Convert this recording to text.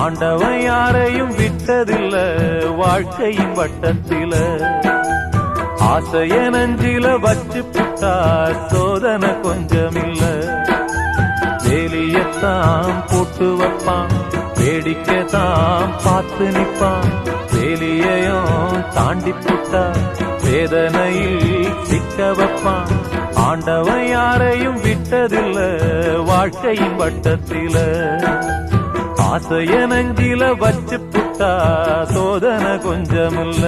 ஆண்டவன் யாரையும் விட்டதில்ல வாழ்க்கையின் வட்டத்தில. ஆசைய நஞ்சில வச்சு புட்டா சோதனை கொஞ்சமில்ல. வேலியத்தான் போட்டு வைப்பான், வேடிக்கைத்தான் பார்த்து நிப்பான். வேலியையும் தாண்டி புட்டா வேதனையில் சிக்க வைப்பான். ஆண்டவன் யாரையும் விட்டதில்ல வாழ்க்கையின் வட்டத்தில. ஆசைய நஞ்சில வச்சு புட்டா சோதனை கொஞ்சமில்ல.